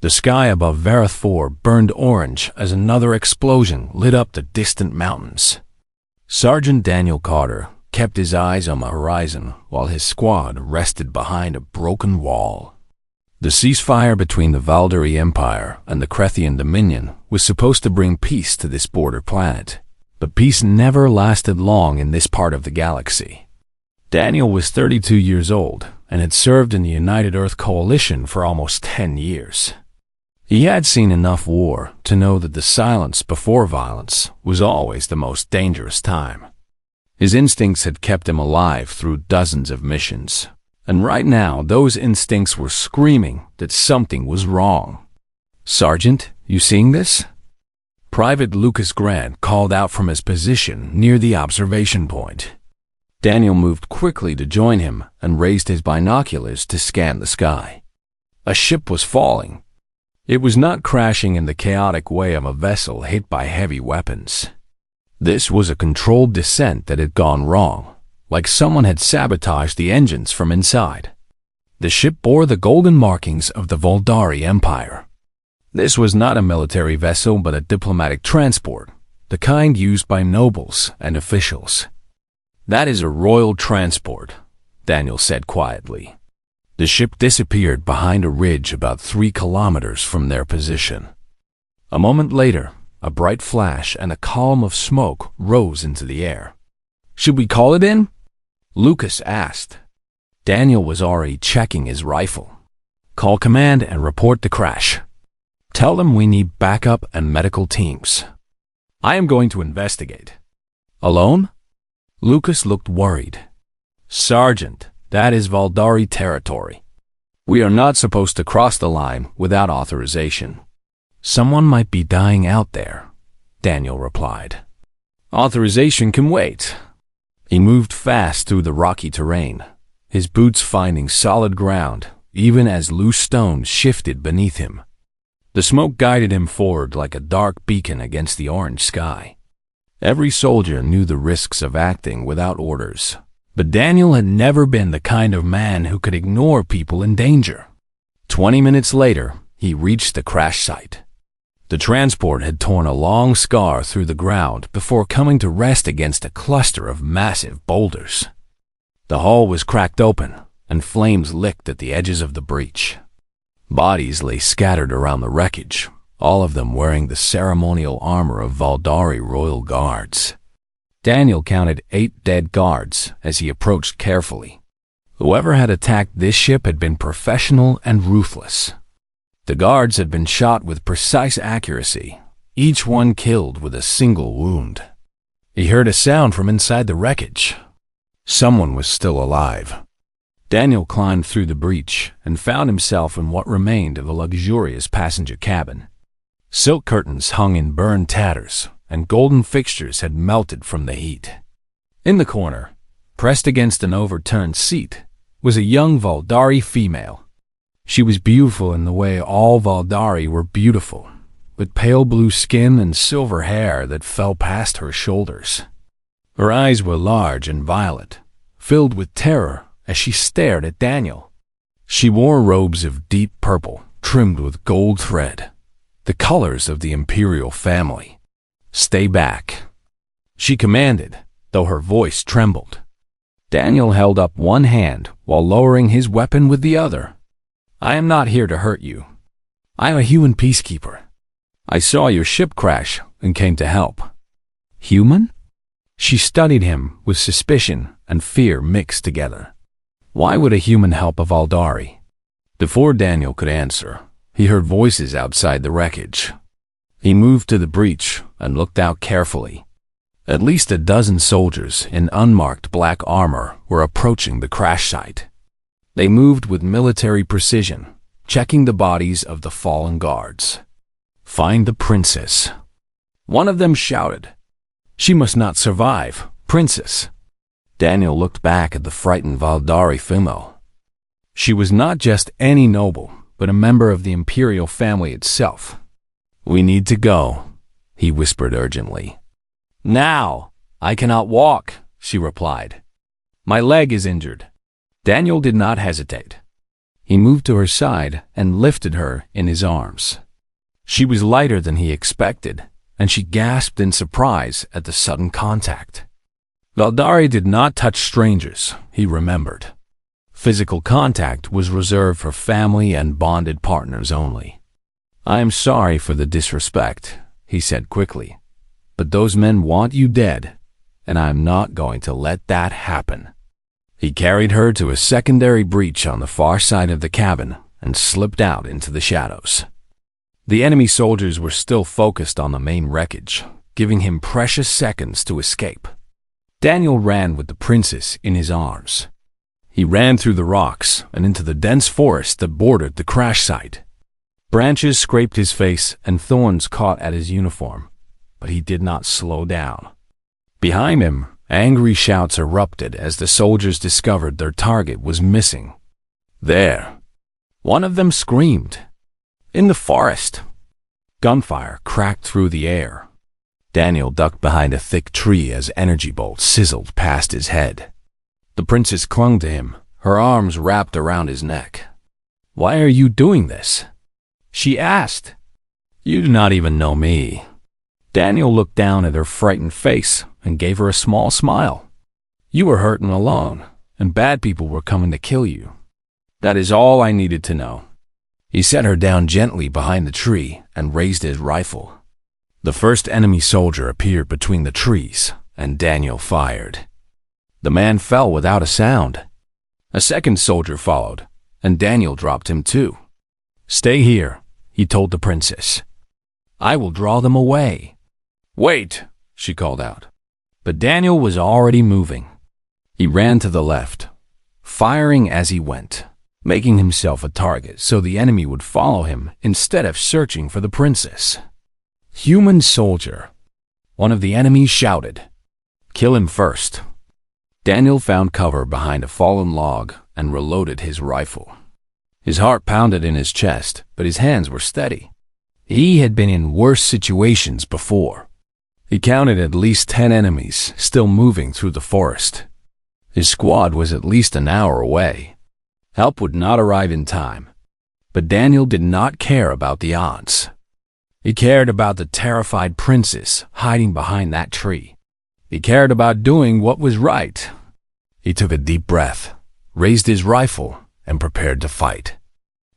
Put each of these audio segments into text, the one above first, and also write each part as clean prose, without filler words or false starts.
The sky above Vareth 4 burned orange as another explosion lit up the distant mountains. Sergeant Daniel Carter kept his eyes on the horizon while his squad rested behind a broken wall. The ceasefire between the Valdari Empire and the Krethian Dominion was supposed to bring peace to this border planet, but peace never lasted long in this part of the galaxy. Daniel was 32 years old and had served in the United Earth Coalition for almost 10 years. He had seen enough war to know that the silence before violence was always the most dangerous time. His instincts had kept him alive through dozens of missions, and right now those instincts were screaming that something was wrong. "Sergeant, you seeing this?" Private Lucas Grant called out from his position near the observation point. Daniel moved quickly to join him and raised his binoculars to scan the sky. A ship was falling. It was not crashing in the chaotic way of a vessel hit by heavy weapons. This was a controlled descent that had gone wrong, like someone had sabotaged the engines from inside. The ship bore the golden markings of the Valdari Empire. This was not a military vessel but a diplomatic transport, the kind used by nobles and officials. "That is a royal transport," Daniel said quietly. The ship disappeared behind a ridge about 3 kilometers from their position. A moment later, a bright flash and a column of smoke rose into the air. "Should we call it in?" Lucas asked. Daniel was already checking his rifle. "Call command and report the crash. Tell them we need backup and medical teams. I am going to investigate." "Alone?" Lucas looked worried. "Sergeant, that is Valdari territory. We are not supposed to cross the line without authorization." "Someone might be dying out there," Daniel replied. "Authorization can wait." He moved fast through the rocky terrain, his boots finding solid ground even as loose stones shifted beneath him. The smoke guided him forward like a dark beacon against the orange sky. Every soldier knew the risks of acting without orders, but Daniel had never been the kind of man who could ignore people in danger. 20 minutes later, he reached the crash site. The transport had torn a long scar through the ground before coming to rest against a cluster of massive boulders. The hull was cracked open, and flames licked at the edges of the breach. Bodies lay scattered around the wreckage, all of them wearing the ceremonial armor of Valdari royal guards. Daniel counted 8 dead guards as he approached carefully. Whoever had attacked this ship had been professional and ruthless. The guards had been shot with precise accuracy, each one killed with a single wound. He heard a sound from inside the wreckage. Someone was still alive. Daniel climbed through the breach and found himself in what remained of a luxurious passenger cabin. Silk curtains hung in burned tatters, and golden fixtures had melted from the heat. In the corner, pressed against an overturned seat, was a young Valdari female. She was beautiful in the way all Valdari were beautiful, with pale blue skin and silver hair that fell past her shoulders. Her eyes were large and violet, filled with terror as she stared at Daniel. She wore robes of deep purple, trimmed with gold thread, the colors of the imperial family. "Stay back," she commanded, though her voice trembled. Daniel held up one hand while lowering his weapon with the other. "I am not here to hurt you. I am a human peacekeeper. I saw your ship crash and came to help." "Human?" She studied him with suspicion and fear mixed together. Why would a human help a Valdari? Before Daniel could answer, he heard voices outside the wreckage. He moved to the breach and looked out carefully. At least a dozen soldiers in unmarked black armor were approaching the crash site. They moved with military precision, checking the bodies of the fallen guards. "Find the princess," one of them shouted. "She must not survive, princess." Daniel looked back at the frightened Valdari female. She was not just any noble, but a member of the imperial family itself. "We need to go," he whispered urgently. "Now! I cannot walk," she replied. "My leg is injured." Daniel did not hesitate. He moved to her side and lifted her in his arms. She was lighter than he expected, and she gasped in surprise at the sudden contact. Valdari did not touch strangers, he remembered. Physical contact was reserved for family and bonded partners only. "I am sorry for the disrespect," he said quickly, "but those men want you dead, and I am not going to let that happen." He carried her to a secondary breach on the far side of the cabin and slipped out into the shadows. The enemy soldiers were still focused on the main wreckage, giving him precious seconds to escape. Daniel ran with the princess in his arms. He ran through the rocks and into the dense forest that bordered the crash site. Branches scraped his face and thorns caught at his uniform, but he did not slow down. Behind him, angry shouts erupted as the soldiers discovered their target was missing. "There!" one of them screamed. "In the forest!" Gunfire cracked through the air. Daniel ducked behind a thick tree as energy bolts sizzled past his head. The princess clung to him, her arms wrapped around his neck. "Why are you doing this?" she asked. "You do not even know me." Daniel looked down at her frightened face and gave her a small smile. "You were hurt and alone, and bad people were coming to kill you. That is all I needed to know." He set her down gently behind the tree and raised his rifle. The first enemy soldier appeared between the trees, and Daniel fired. The man fell without a sound. A second soldier followed, and Daniel dropped him too. "Stay here," he told the princess. "I will draw them away." "Wait," she called out. But Daniel was already moving. He ran to the left, firing as he went, making himself a target so the enemy would follow him instead of searching for the princess. "Human soldier," one of the enemies shouted. "Kill him first." Daniel found cover behind a fallen log and reloaded his rifle. His heart pounded in his chest, but his hands were steady. He had been in worse situations before. He counted at least 10 enemies still moving through the forest. His squad was at least an hour away. Help would not arrive in time. But Daniel did not care about the odds. He cared about the terrified princess hiding behind that tree. He cared about doing what was right. He took a deep breath, raised his rifle, and prepared to fight.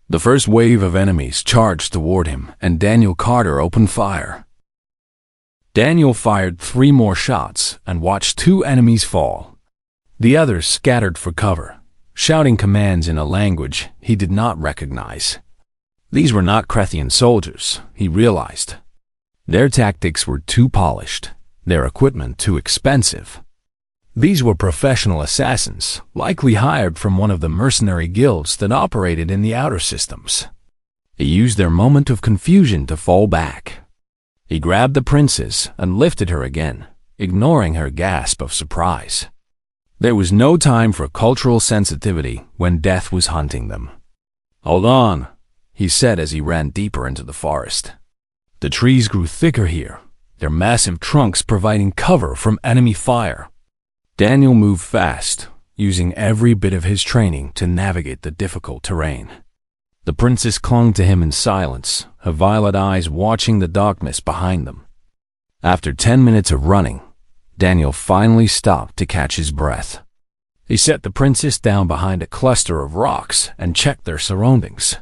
The first wave of enemies charged toward him, and Daniel Carter opened fire. Daniel fired 3 more shots and watched 2 enemies fall. The others scattered for cover, shouting commands in a language he did not recognize. These were not Krethian soldiers, he realized. Their tactics were too polished, their equipment too expensive. These were professional assassins, likely hired from one of the mercenary guilds that operated in the outer systems. He used their moment of confusion to fall back. He grabbed the princess and lifted her again, ignoring her gasp of surprise. There was no time for cultural sensitivity when death was hunting them. "Hold on," he said as he ran deeper into the forest. The trees grew thicker here, their massive trunks providing cover from enemy fire. Daniel moved fast, using every bit of his training to navigate the difficult terrain. The princess clung to him in silence, her violet eyes watching the darkness behind them. After 10 minutes of running, Daniel finally stopped to catch his breath. He set the princess down behind a cluster of rocks and checked their surroundings.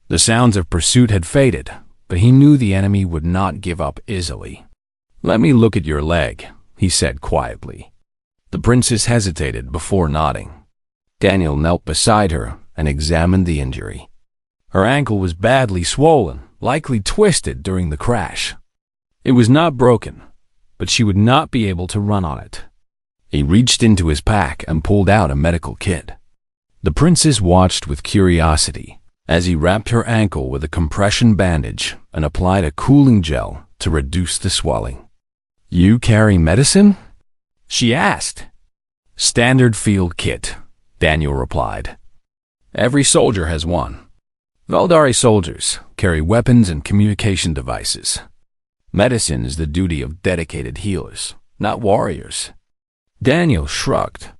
The sounds of pursuit had faded, but he knew the enemy would not give up easily. "Let me look at your leg," he said quietly. The princess hesitated before nodding. Daniel knelt beside her and examined the injury. Her ankle was badly swollen, likely twisted during the crash. It was not broken, but she would not be able to run on it. He reached into his pack and pulled out a medical kit. The princess watched with curiosity as he wrapped her ankle with a compression bandage and applied a cooling gel to reduce the swelling. "You carry medicine?" she asked. "Standard field kit," Daniel replied. "Every soldier has one. Valdari soldiers carry weapons and communication devices. Medicine is the duty of dedicated healers, not warriors." Daniel shrugged.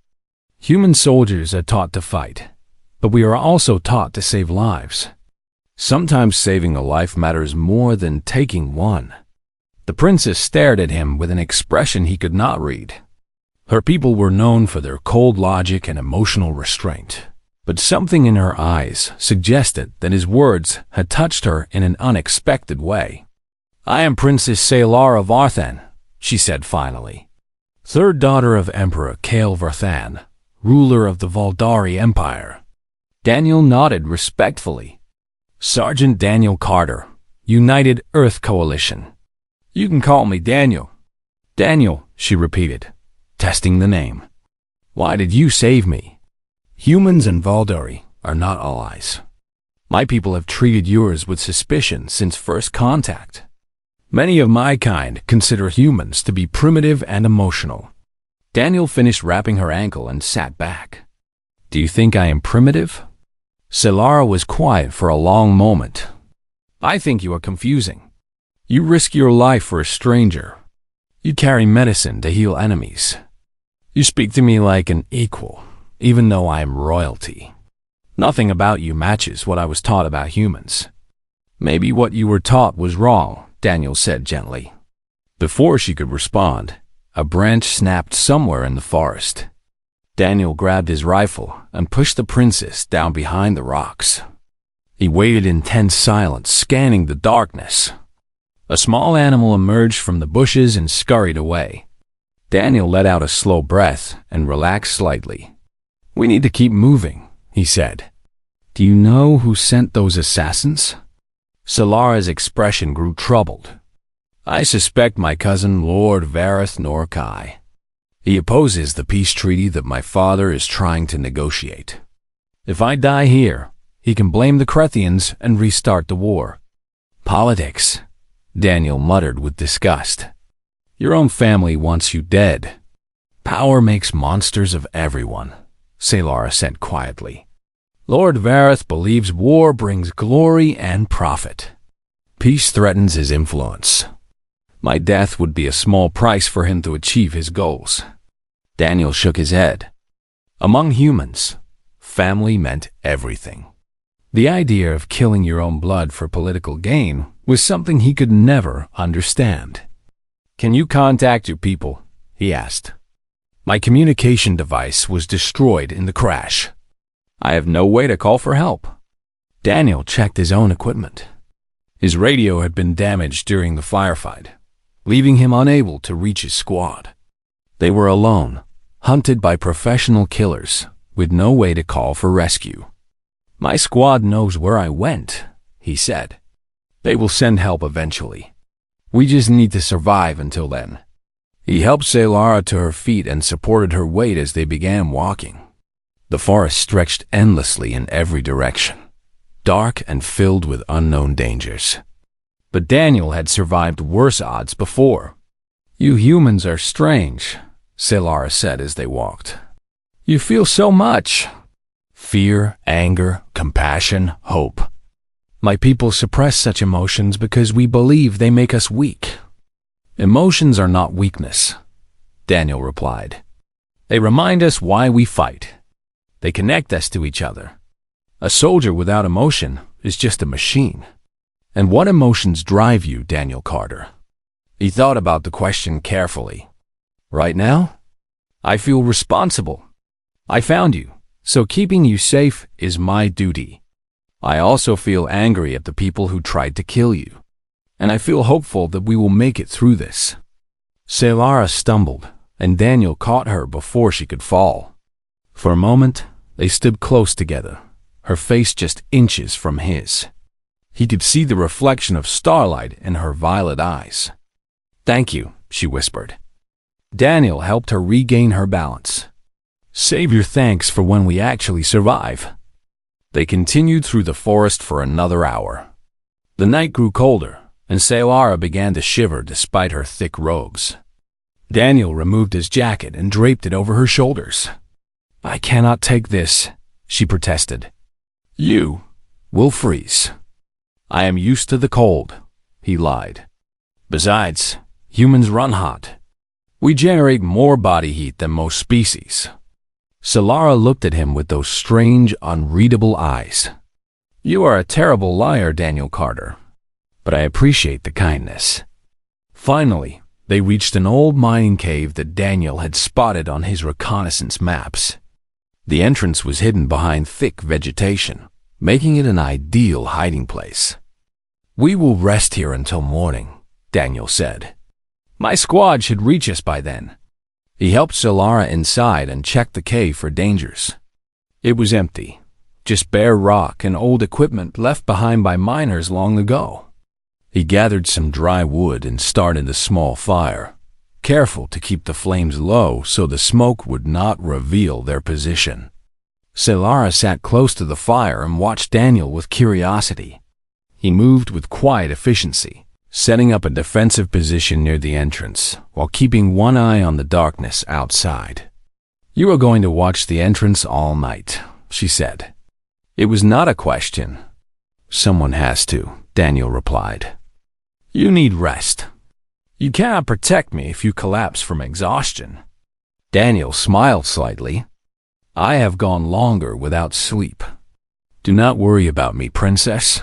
"Human soldiers are taught to fight, but we are also taught to save lives. Sometimes saving a life matters more than taking one. The princess stared at him with an expression he could not read. Her people were known for their cold logic and emotional restraint, but something in her eyes suggested that his words had touched her in an unexpected way. "I am Princess Salar of Arthan," she said finally, "third daughter of Emperor Kael Varthan, ruler of the Valdari Empire." Daniel nodded respectfully. "Sergeant Daniel Carter, United Earth Coalition." "You can call me Daniel." "Daniel," she repeated, testing the name. "Why did you save me? Humans and Valdari are not allies. My people have treated yours with suspicion since first contact. Many of my kind consider humans to be primitive and emotional." Daniel finished wrapping her ankle and sat back. "Do you think I am primitive?" Salara was quiet for a long moment. "I think you are confusing. You risk your life for a stranger. You carry medicine to heal enemies. You speak to me like an equal, even though I am royalty. Nothing about you matches what I was taught about humans." "Maybe what you were taught was wrong," Daniel said gently. Before she could respond, a branch snapped somewhere in the forest. Daniel grabbed his rifle and pushed the princess down behind the rocks. He waited in tense silence, scanning the darkness. A small animal emerged from the bushes and scurried away. Daniel let out a slow breath and relaxed slightly. "We need to keep moving," he said. "Do you know who sent those assassins?" Salara's expression grew troubled. "I suspect my cousin Lord Vareth Norkai. He opposes the peace treaty that my father is trying to negotiate. If I die here, he can blame the Krethians and restart the war." "Politics," Daniel muttered with disgust. "Your own family wants you dead. Power makes monsters of everyone," Salara said quietly. "Lord Vareth believes war brings glory and profit. Peace threatens his influence. My death would be a small price for him to achieve his goals." Daniel shook his head. Among humans, family meant everything. The idea of killing your own blood for political gain was something he could never understand. "Can you contact your people?" he asked. "My communication device was destroyed in the crash. I have no way to call for help." Daniel checked his own equipment. His radio had been damaged during the firefight, leaving him unable to reach his squad. They were alone, hunted by professional killers, with no way to call for rescue. "My squad knows where I went," he said. "They will send help eventually. We just need to survive until then." He helped Salara to her feet and supported her weight as they began walking. The forest stretched endlessly in every direction, dark and filled with unknown dangers. But Daniel had survived worse odds before. "You humans are strange," Salara said as they walked. "You feel so much. Fear, anger, compassion, hope. My people suppress such emotions because we believe they make us weak." "Emotions are not weakness," Daniel replied. "They remind us why we fight. They connect us to each other. A soldier without emotion is just a machine." "And what emotions drive you, Daniel Carter?" He thought about the question carefully. "Right now, I feel responsible. I found you, so keeping you safe is my duty. I also feel angry at the people who tried to kill you, and I feel hopeful that we will make it through this." Salara stumbled, and Daniel caught her before she could fall. For a moment, they stood close together, her face just inches from his. He could see the reflection of starlight in her violet eyes. "Thank you," she whispered. Daniel helped her regain her balance. "Save your thanks for when we actually survive." They continued through the forest for another hour. The night grew colder, and Salara began to shiver despite her thick robes. Daniel removed his jacket and draped it over her shoulders. "I cannot take this," she protested. "You will freeze." "I am used to the cold," he lied. "Besides, humans run hot. We generate more body heat than most species." Solara looked at him with those strange, unreadable eyes. "You are a terrible liar, Daniel Carter, but I appreciate the kindness." Finally, they reached an old mining cave that Daniel had spotted on his reconnaissance maps. The entrance was hidden behind thick vegetation, making it an ideal hiding place. "We will rest here until morning," Daniel said. "My squad should reach us by then." He helped Solara inside and checked the cave for dangers. It was empty, just bare rock and old equipment left behind by miners long ago. He gathered some dry wood and started a small fire, careful to keep the flames low so the smoke would not reveal their position. Solara sat close to the fire and watched Daniel with curiosity. He moved with quiet efficiency, setting up a defensive position near the entrance while keeping one eye on the darkness outside. "You are going to watch the entrance all night," she said. It was not a question. "Someone has to," Daniel replied. "You need rest. You cannot protect me if you collapse from exhaustion." Daniel smiled slightly. "I have gone longer without sleep. Do not worry about me, princess.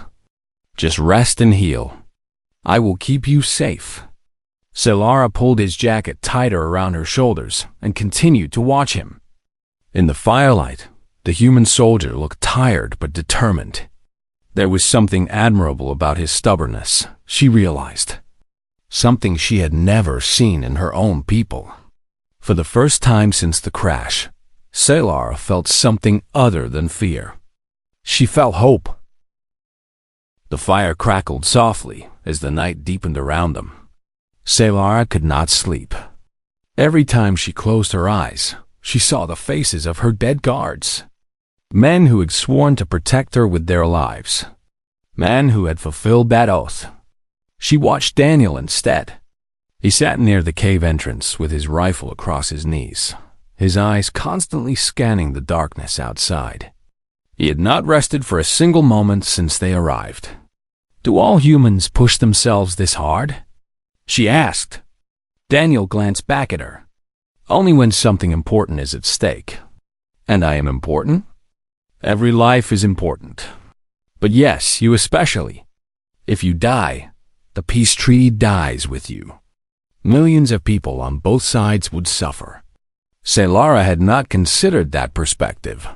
Just rest and heal. I will keep you safe." Solara pulled his jacket tighter around her shoulders and continued to watch him. In the firelight, the human soldier looked tired but determined. There was something admirable about his stubbornness, she realized. Something she had never seen in her own people. For the first time since the crash, Solara felt something other than fear. She felt hope. The fire crackled softly as the night deepened around them. Solara could not sleep. Every time she closed her eyes, she saw the faces of her dead guards. Men who had sworn to protect her with their lives. Men who had fulfilled that oath. She watched Daniel instead. He sat near the cave entrance with his rifle across his knees, his eyes constantly scanning the darkness outside. He had not rested for a single moment since they arrived. "Do all humans push themselves this hard?" she asked. Daniel glanced back at her. "Only when something important is at stake." "And I am important?" "Every life is important. But yes, you especially. If you die, the peace treaty dies with you. Millions of people on both sides would suffer." Solara had not considered that perspective.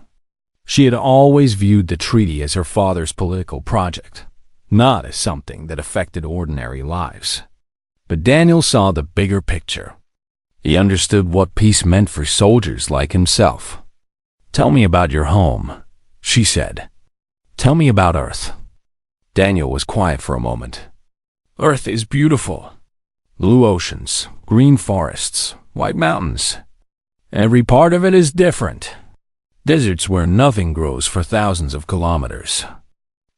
She had always viewed the treaty as her father's political project, not as something that affected ordinary lives. But Daniel saw the bigger picture. He understood what peace meant for soldiers like himself. "Tell me about your home," she said. "Tell me about Earth." Daniel was quiet for a moment. "Earth is beautiful. Blue oceans, green forests, white mountains. Every part of it is different. Deserts where nothing grows for thousands of kilometers.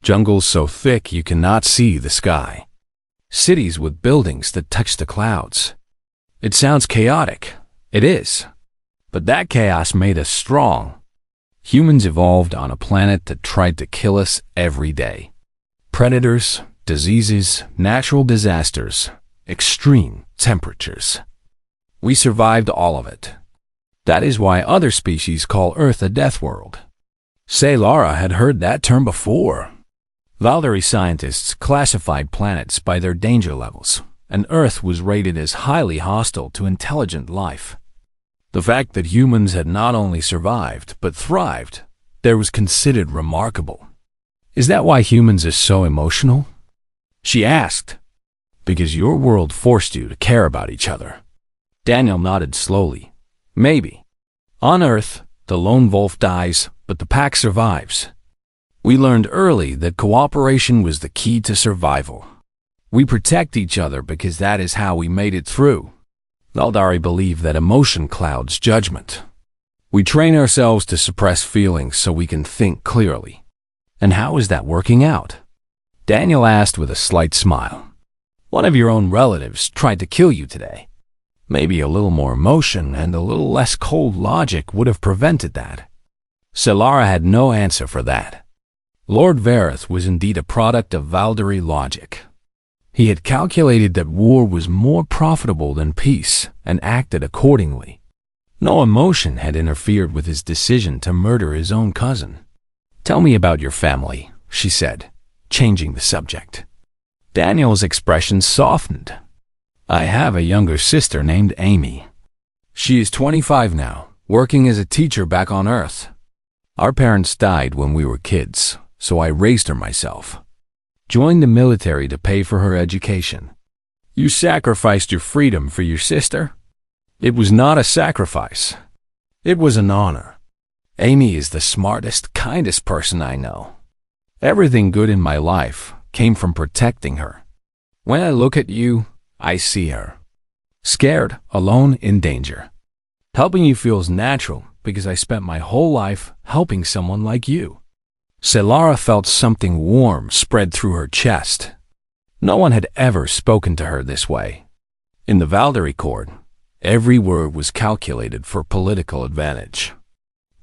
Jungles so thick you cannot see the sky. Cities with buildings that touch the clouds. It sounds chaotic. It is. But that chaos made us strong. Humans evolved on a planet that tried to kill us every day. Predators, diseases, natural disasters, extreme temperatures. We survived all of it. That is why other species call Earth a death world." Solara had heard that term before. Valdari scientists classified planets by their danger levels, and Earth was rated as highly hostile to intelligent life. The fact that humans had not only survived, but thrived, there was considered remarkable. "Is that why humans are so emotional?" she asked. "Because your world forced you to care about each other." Daniel nodded slowly. "Maybe. On Earth, the lone wolf dies, but the pack survives. We learned early that cooperation was the key to survival. We protect each other because that is how we made it through. Valdari believed that emotion clouds judgment. We train ourselves to suppress feelings so we can think clearly." "And how is that working out?" Daniel asked with a slight smile. "One of your own relatives tried to kill you today. Maybe a little more emotion and a little less cold logic would have prevented that." Solara had no answer for that. Lord Vareth was indeed a product of Valdari logic. He had calculated that war was more profitable than peace and acted accordingly. No emotion had interfered with his decision to murder his own cousin. "Tell me about your family," she said, changing the subject. Daniel's expression softened. "I have a younger sister named Amy. She is 25 now, working as a teacher back on Earth. Our parents died when we were kids, so I raised her myself. Joined the military to pay for her education." "You sacrificed your freedom for your sister?" "It was not a sacrifice. It was an honor. Amy is the smartest, kindest person I know. Everything good in my life came from protecting her. When I look at you, I see her. Scared, alone, in danger. Helping you feels natural because I spent my whole life helping someone like you." Selara felt something warm spread through her chest. No one had ever spoken to her this way. In the Valkyrie court, every word was calculated for political advantage.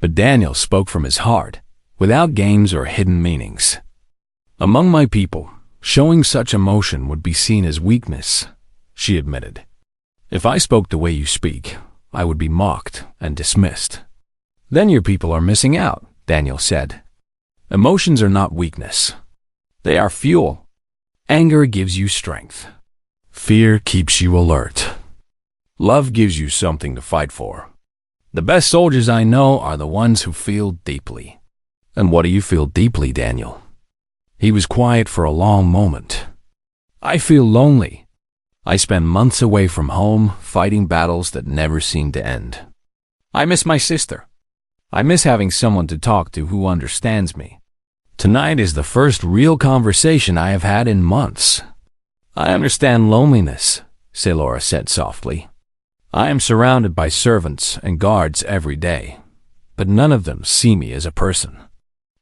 But Daniel spoke from his heart, without games or hidden meanings. "Among my people, showing such emotion would be seen as weakness," she admitted. "If I spoke the way you speak, I would be mocked and dismissed." "Then your people are missing out," Daniel said. "Emotions are not weakness. They are fuel. Anger gives you strength. Fear keeps you alert. Love gives you something to fight for. The best soldiers I know are the ones who feel deeply." "And what do you feel deeply, Daniel?" He was quiet for a long moment. "I feel lonely. I spend months away from home, fighting battles that never seem to end. I miss my sister. I miss having someone to talk to who understands me. Tonight is the first real conversation I have had in months." "I understand loneliness," Selara said softly. "I am surrounded by servants and guards every day, but none of them see me as a person.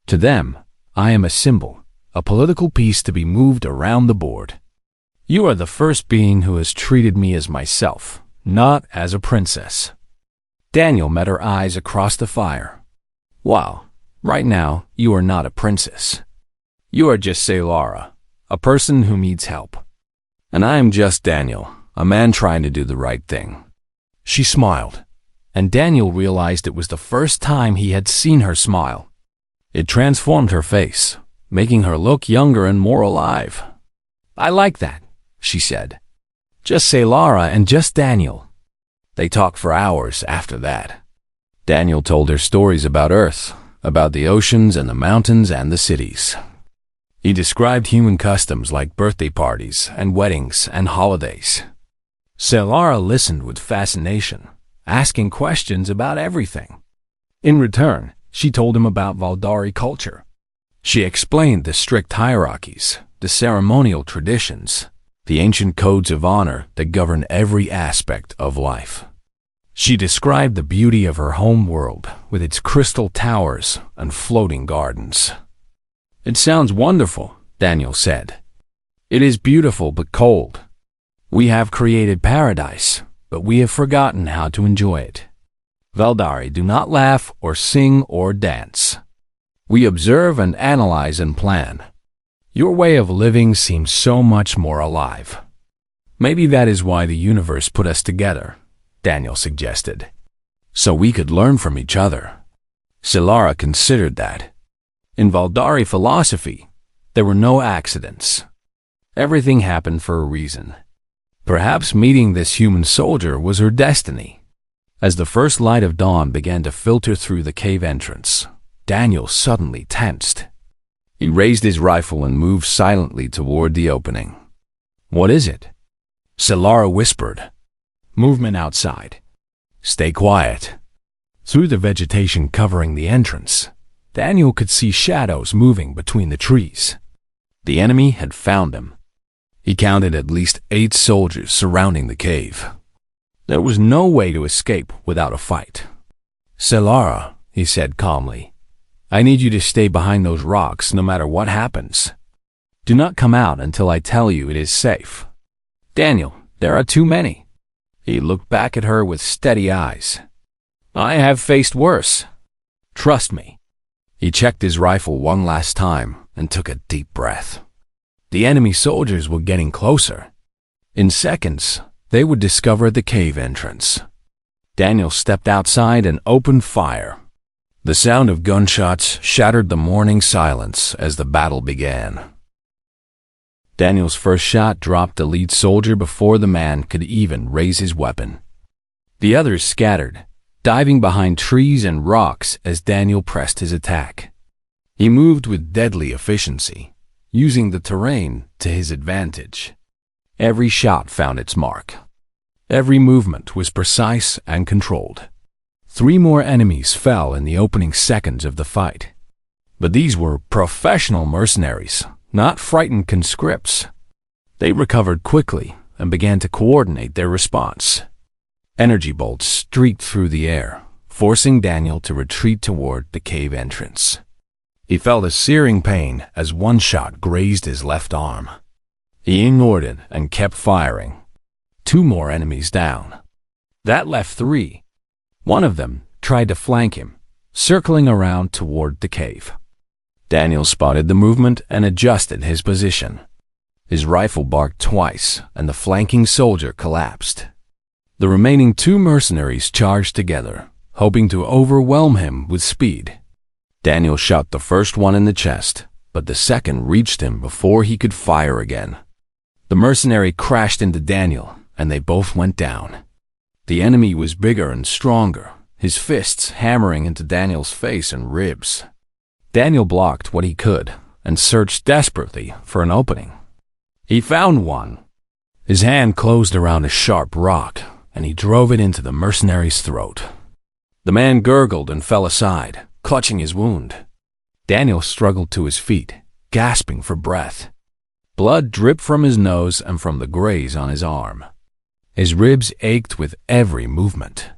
To them, I am a symbol, a political piece to be moved around the board. You are the first being who has treated me as myself, not as a princess." Daniel met her eyes across the fire. "Wow, right now you are not a princess. You are just Selara, a person who needs help. And I am just Daniel, a man trying to do the right thing." She smiled, and Daniel realized it was the first time he had seen her smile. It transformed her face, making her look younger and more alive. "I like that," she said. "Just Selara and just Daniel." They talked for hours after that. Daniel told her stories about Earth, about the oceans and the mountains and the cities. He described human customs like birthday parties and weddings and holidays. Selara listened with fascination, asking questions about everything. In return, she told him about Valdari culture. She explained the strict hierarchies, the ceremonial traditions, the ancient codes of honor that govern every aspect of life. She described the beauty of her home world with its crystal towers and floating gardens. "It sounds wonderful," Daniel said. "It is beautiful but cold. We have created paradise, but we have forgotten how to enjoy it. Valdari do not laugh or sing or dance. We observe and analyze and plan. Your way of living seems so much more alive. Maybe that is why the universe put us together," Daniel suggested. "So we could learn from each other." Selara considered that. In Valdari philosophy, there were no accidents. Everything happened for a reason. Perhaps meeting this human soldier was her destiny. As the first light of dawn began to filter through the cave entrance, Daniel suddenly tensed. He raised his rifle and moved silently toward the opening. "What is it?" Selara whispered. "Movement outside. Stay quiet." Through the vegetation covering the entrance, Daniel could see shadows moving between the trees. The enemy had found him. He counted at least 8 soldiers surrounding the cave. There was no way to escape without a fight. "Selara," he said calmly, "I need you to stay behind those rocks no matter what happens. Do not come out until I tell you it is safe." "Daniel, there are too many." He looked back at her with steady eyes. "I have faced worse. Trust me." He checked his rifle one last time and took a deep breath. The enemy soldiers were getting closer. In seconds, they would discover the cave entrance. Daniel stepped outside and opened fire. The sound of gunshots shattered the morning silence as the battle began. Daniel's first shot dropped the lead soldier before the man could even raise his weapon. The others scattered, diving behind trees and rocks as Daniel pressed his attack. He moved with deadly efficiency, using the terrain to his advantage. Every shot found its mark. Every movement was precise and controlled. 3 more enemies fell in the opening seconds of the fight. But these were professional mercenaries, not frightened conscripts. They recovered quickly and began to coordinate their response. Energy bolts streaked through the air, forcing Daniel to retreat toward the cave entrance. He felt a searing pain as one shot grazed his left arm. He ignored it and kept firing. 2 more enemies down. That left 3. One of them tried to flank him, circling around toward the cave. Daniel spotted the movement and adjusted his position. His rifle barked twice, and the flanking soldier collapsed. The remaining 2 mercenaries charged together, hoping to overwhelm him with speed. Daniel shot the first one in the chest, but the second reached him before he could fire again. The mercenary crashed into Daniel, and they both went down. The enemy was bigger and stronger, his fists hammering into Daniel's face and ribs. Daniel blocked what he could and searched desperately for an opening. He found one. His hand closed around a sharp rock, and he drove it into the mercenary's throat. The man gurgled and fell aside, clutching his wound. Daniel struggled to his feet, gasping for breath. Blood dripped from his nose and from the graze on his arm. His ribs ached with every movement.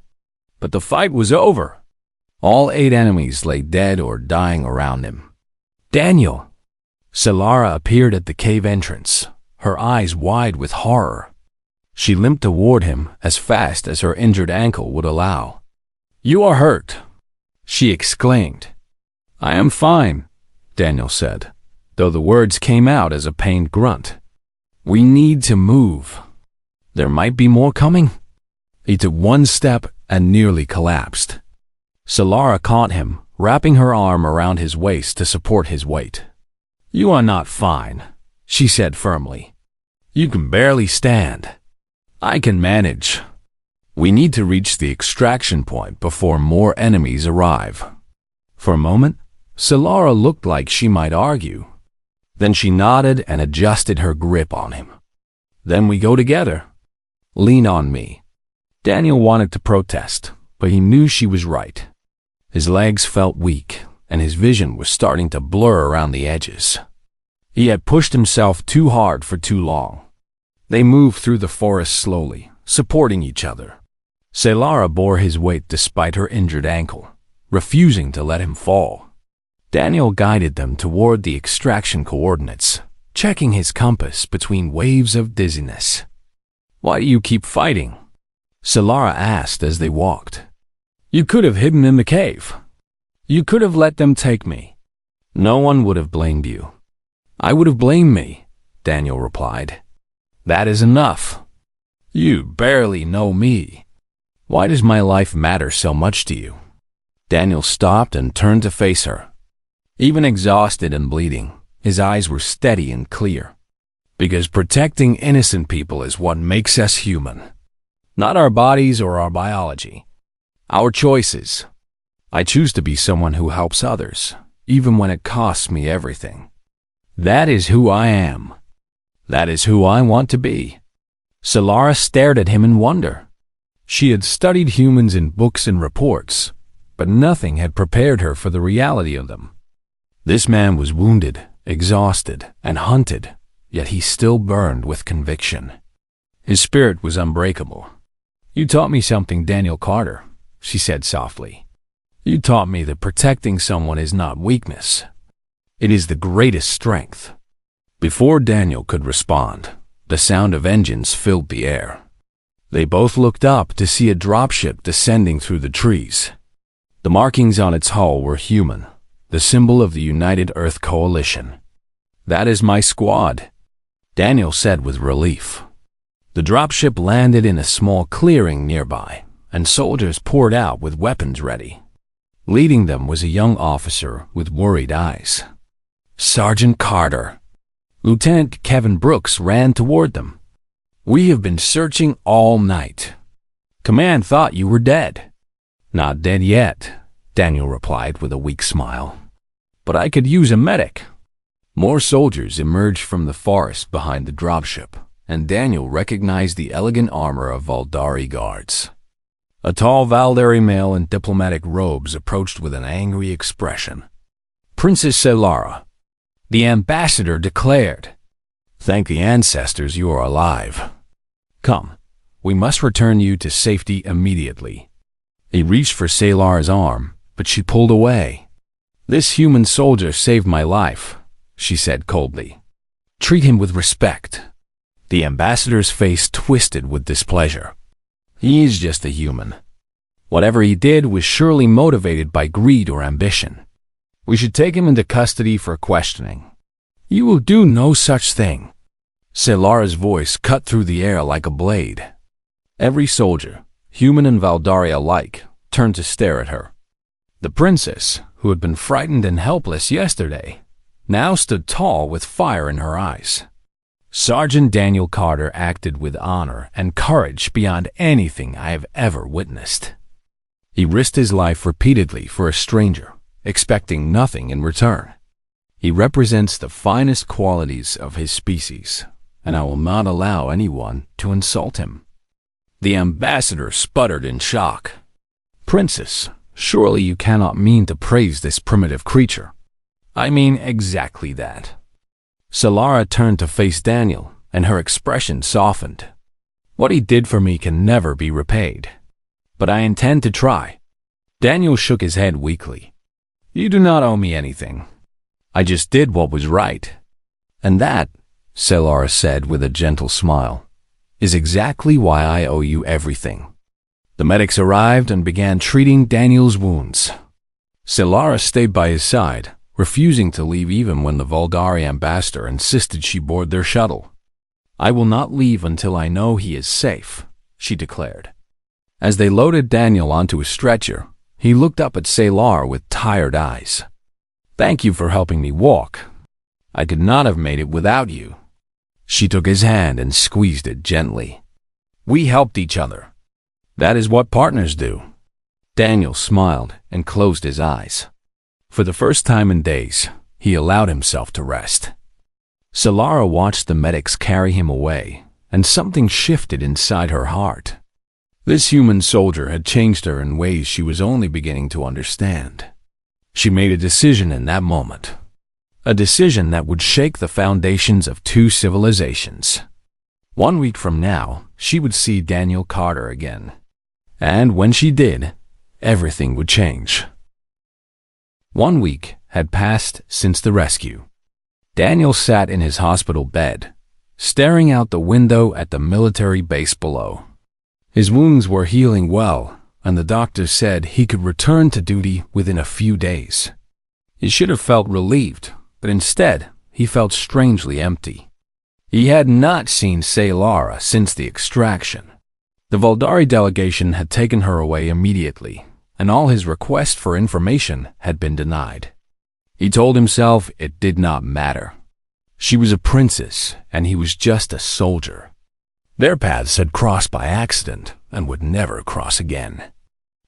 But the fight was over. All 8 enemies lay dead or dying around him. Daniel! Solara appeared at the cave entrance, her eyes wide with horror. She limped toward him as fast as her injured ankle would allow. "You are hurt," she exclaimed. "I am fine," Daniel said, though the words came out as a pained grunt. "We need to move. There might be more coming." He took one step and nearly collapsed. Solara caught him, wrapping her arm around his waist to support his weight. "You are not fine," she said firmly. "You can barely stand. I can manage. We need to reach the extraction point before more enemies arrive." For a moment, Solara looked like she might argue. Then she nodded and adjusted her grip on him. "Then we go together. Lean on me." Daniel wanted to protest, but he knew she was right. His legs felt weak, and his vision was starting to blur around the edges. He had pushed himself too hard for too long. They moved through the forest slowly, supporting each other. Solara bore his weight despite her injured ankle, refusing to let him fall. Daniel guided them toward the extraction coordinates, checking his compass between waves of dizziness. "Why do you keep fighting?" Solara asked as they walked. "You could have hidden in the cave. You could have let them take me." "No one would have blamed you." "I would have blamed me," Daniel replied. "That is enough. You barely know me. Why does my life matter so much to you?" Daniel stopped and turned to face her. Even exhausted and bleeding, his eyes were steady and clear. "Because protecting innocent people is what makes us human. Not our bodies or our biology. Our choices. I choose to be someone who helps others, even when it costs me everything. That is who I am. That is who I want to be." Solara stared at him in wonder. She had studied humans in books and reports, but nothing had prepared her for the reality of them. This man was wounded, exhausted, and hunted, yet he still burned with conviction. His spirit was unbreakable. "You taught me something, Daniel Carter," she said softly. "You taught me that protecting someone is not weakness. It is the greatest strength." Before Daniel could respond, the sound of engines filled the air. They both looked up to see a dropship descending through the trees. The markings on its hull were human, the symbol of the United Earth Coalition. "That is my squad," Daniel said with relief. The dropship landed in a small clearing nearby, and soldiers poured out with weapons ready. Leading them was a young officer with worried eyes. "Sergeant Carter." Lieutenant Kevin Brooks ran toward them. "We have been searching all night. Command thought you were dead." "Not dead yet," Daniel replied with a weak smile. "But I could use a medic." More soldiers emerged from the forest behind the dropship, and Daniel recognized the elegant armor of Valdari guards. A tall Valdari male in diplomatic robes approached with an angry expression. "Princess Selara," the ambassador declared. "Thank the ancestors you are alive. Come, we must return you to safety immediately." He reached for Selara's arm, but she pulled away. "This human soldier saved my life," she said coldly. "Treat him with respect." The ambassador's face twisted with displeasure. "He is just a human. Whatever he did was surely motivated by greed or ambition. We should take him into custody for questioning." "You will do no such thing." Selara's voice cut through the air like a blade. Every soldier, human and Valdari alike, turned to stare at her. The princess, who had been frightened and helpless yesterday, now stood tall with fire in her eyes. Sergeant Daniel Carter acted with honor and courage beyond anything I have ever witnessed. He risked his life repeatedly for a stranger, expecting nothing in return. He represents the finest qualities of his species, and I will not allow anyone to insult him. The ambassador sputtered in shock. "Princess, surely you cannot mean to praise this primitive creature." "I mean exactly that." Selara turned to face Daniel, and her expression softened. "What he did for me can never be repaid. But I intend to try." Daniel shook his head weakly. "You do not owe me anything. I just did what was right." "And that," Selara said with a gentle smile, "is exactly why I owe you everything." The medics arrived and began treating Daniel's wounds. Selara stayed by his side, refusing to leave even when the Valdari ambassador insisted she board their shuttle. "I will not leave until I know he is safe," she declared. As they loaded Daniel onto a stretcher, he looked up at Selara with tired eyes. "Thank you for helping me walk. I could not have made it without you." She took his hand and squeezed it gently. "We helped each other. That is what partners do." Daniel smiled and closed his eyes. For the first time in days, he allowed himself to rest. Selara watched the medics carry him away, and something shifted inside her heart. This human soldier had changed her in ways she was only beginning to understand. She made a decision in that moment. A decision that would shake the foundations of two civilizations. 1 week from now, she would see Daniel Carter again. And when she did, everything would change. 1 week had passed since the rescue. Daniel sat in his hospital bed, staring out the window at the military base below. His wounds were healing well, and the doctor said he could return to duty within a few days. He should have felt relieved, but instead, he felt strangely empty. He had not seen Selara since the extraction. The Valdari delegation had taken her away immediately, and all his requests for information had been denied. He told himself it did not matter. She was a princess, and he was just a soldier. Their paths had crossed by accident and would never cross again.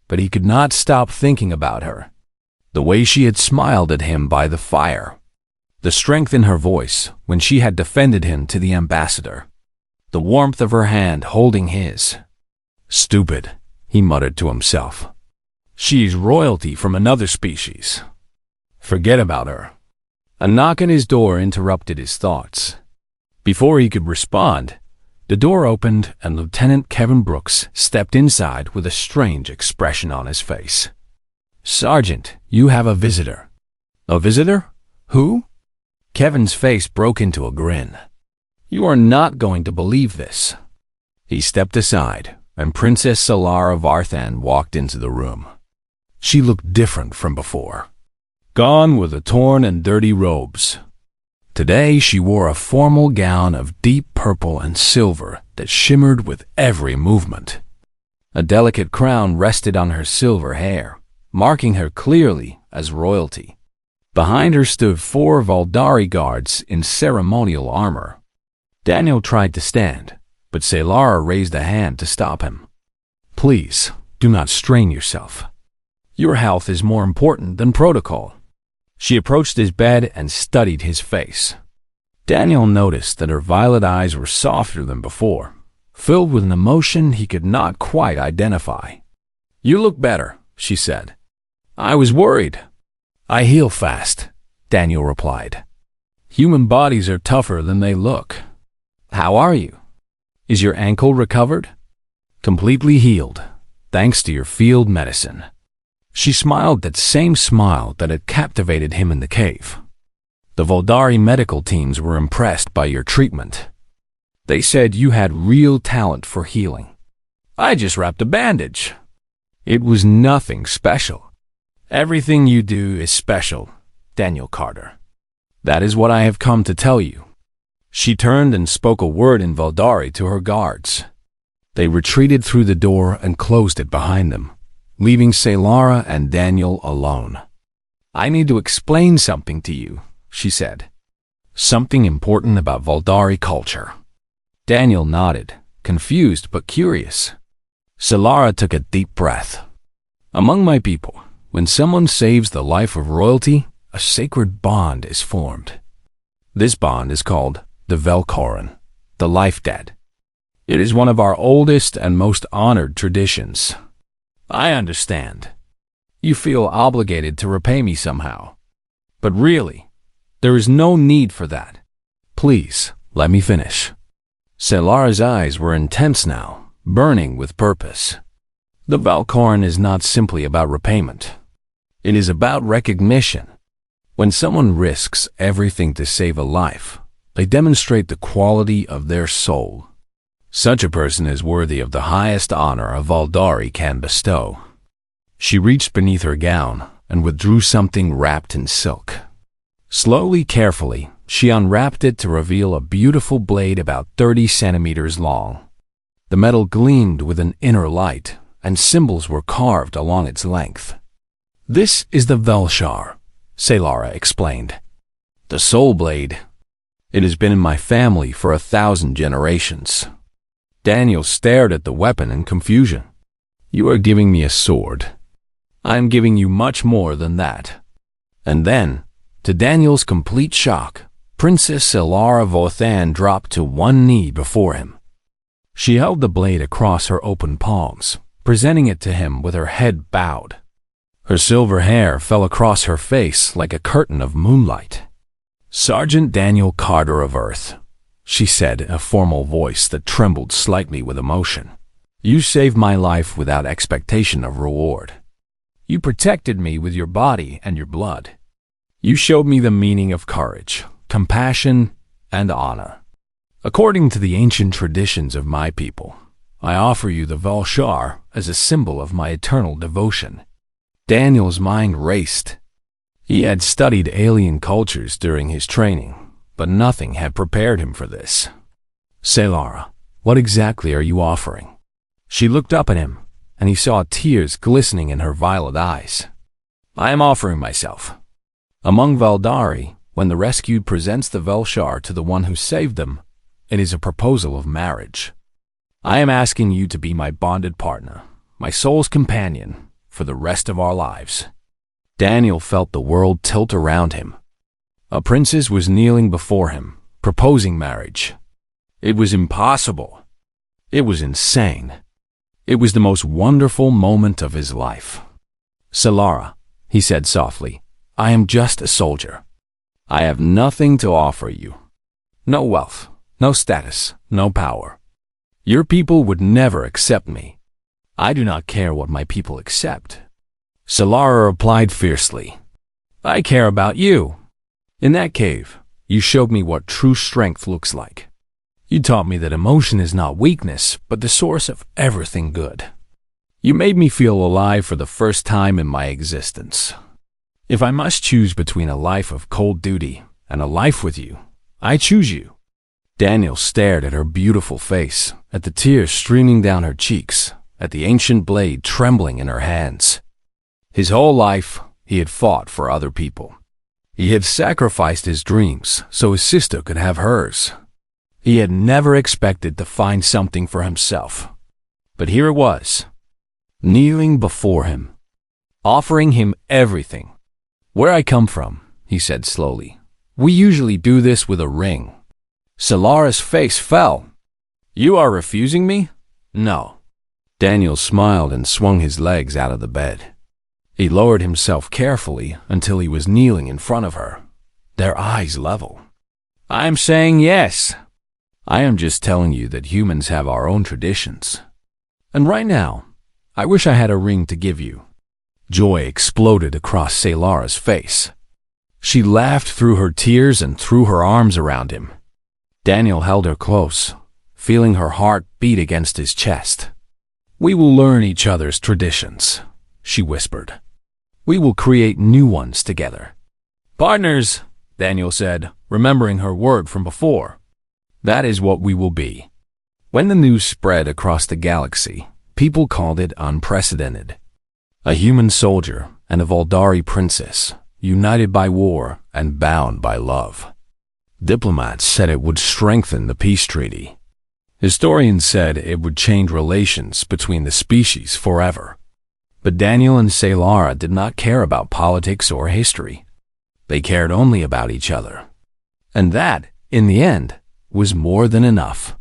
But he could not stop thinking about her. The way she had smiled at him by the fire. The strength in her voice when she had defended him to the ambassador. The warmth of her hand holding his. "Stupid," he muttered to himself. "She is royalty from another species. Forget about her." A knock at his door interrupted his thoughts. Before he could respond, the door opened and Lieutenant Kevin Brooks stepped inside with a strange expression on his face. "Sergeant, you have a visitor." "A visitor? Who?" Kevin's face broke into a grin. "You are not going to believe this." He stepped aside, and Princess Selara Varthan walked into the room. She looked different from before. Gone were the torn and dirty robes. Today she wore a formal gown of deep purple and silver that shimmered with every movement. A delicate crown rested on her silver hair, marking her clearly as royalty. Behind her stood 4 Voldari guards in ceremonial armor. Daniel tried to stand, but Selara raised a hand to stop him. "Please, do not strain yourself. Your health is more important than protocol." She approached his bed and studied his face. Daniel noticed that her violet eyes were softer than before, filled with an emotion he could not quite identify. "You look better," she said. "I was worried." "I heal fast," Daniel replied. "Human bodies are tougher than they look." "How are you? Is your ankle recovered?" "Completely healed, thanks to your field medicine." She smiled that same smile that had captivated him in the cave. "The Voldari medical teams were impressed by your treatment. They said you had real talent for healing." "I just wrapped a bandage." "It was nothing special." "Everything you do is special, Daniel Carter. That is what I have come to tell you." She turned and spoke a word in Voldari to her guards. They retreated through the door and closed it behind them, leaving Selara and Daniel alone. "I need to explain something to you," she said. "Something important about Voldari culture." Daniel nodded, confused but curious. Selara took a deep breath. "Among my people, when someone saves the life of royalty, a sacred bond is formed. This bond is called the Velkoran, the life debt. It is one of our oldest and most honored traditions." "I understand. You feel obligated to repay me somehow. But really, there is no need for that. Please, let me finish." Selara's eyes were intense now, burning with purpose. "The Velkoran is not simply about repayment. It is about recognition. When someone risks everything to save a life, they demonstrate the quality of their soul. Such a person is worthy of the highest honor a Voldari can bestow." She reached beneath her gown and withdrew something wrapped in silk. Slowly, carefully, she unwrapped it to reveal a beautiful blade about 30 centimeters long. The metal gleamed with an inner light, and symbols were carved along its length. "This is the Velshar," Selara explained. "The soul blade. It has been in my family for 1,000 generations." Daniel stared at the weapon in confusion. "You are giving me a sword. I am giving you much more than that." And then, to Daniel's complete shock, Princess Selara Vothan dropped to one knee before him. She held the blade across her open palms, presenting it to him with her head bowed. Her silver hair fell across her face like a curtain of moonlight. "Sergeant Daniel Carter of Earth," she said in a formal voice that trembled slightly with emotion. "You saved my life without expectation of reward. You protected me with your body and your blood. You showed me the meaning of courage, compassion, and honor. According to the ancient traditions of my people, I offer you the Velshar as a symbol of my eternal devotion." Daniel's mind raced. He had studied alien cultures during his training, but nothing had prepared him for this. "Selara, what exactly are you offering?" She looked up at him, and he saw tears glistening in her violet eyes. "I am offering myself. Among Voldari, when the rescued presents the Velshar to the one who saved them, it is a proposal of marriage. I am asking you to be my bonded partner, my soul's companion, for the rest of our lives." Daniel felt the world tilt around him. A princess was kneeling before him, proposing marriage. It was impossible. It was insane. It was the most wonderful moment of his life. "Selara," he said softly, "I am just a soldier. I have nothing to offer you. No wealth, no status, no power. Your people would never accept me. I do not care what my people accept." Selara replied fiercely, "I care about you. In that cave, you showed me what true strength looks like. You taught me that emotion is not weakness, but the source of everything good. You made me feel alive for the first time in my existence. If I must choose between a life of cold duty and a life with you, I choose you." Daniel stared at her beautiful face, at the tears streaming down her cheeks, at the ancient blade trembling in her hands. His whole life, he had fought for other people. He had sacrificed his dreams so his sister could have hers. He had never expected to find something for himself. But here it was, kneeling before him, offering him everything. "Where I come from," he said slowly, "we usually do this with a ring." Solara's face fell. "You are refusing me?" "No." Daniel smiled and swung his legs out of the bed. He lowered himself carefully until he was kneeling in front of her, their eyes level. "I am saying yes. I am just telling you that humans have our own traditions. And right now, I wish I had a ring to give you." Joy exploded across Solara's face. She laughed through her tears and threw her arms around him. Daniel held her close, feeling her heart beat against his chest. "We will learn each other's traditions," she whispered. "We will create new ones together." "Partners," Daniel said, remembering her word from before. "That is what we will be." When the news spread across the galaxy, people called it unprecedented. A human soldier and a Voldari princess, united by war and bound by love. Diplomats said it would strengthen the peace treaty. Historians said it would change relations between the species forever. But Daniel and Solara did not care about politics or history. They cared only about each other. And that, in the end, was more than enough.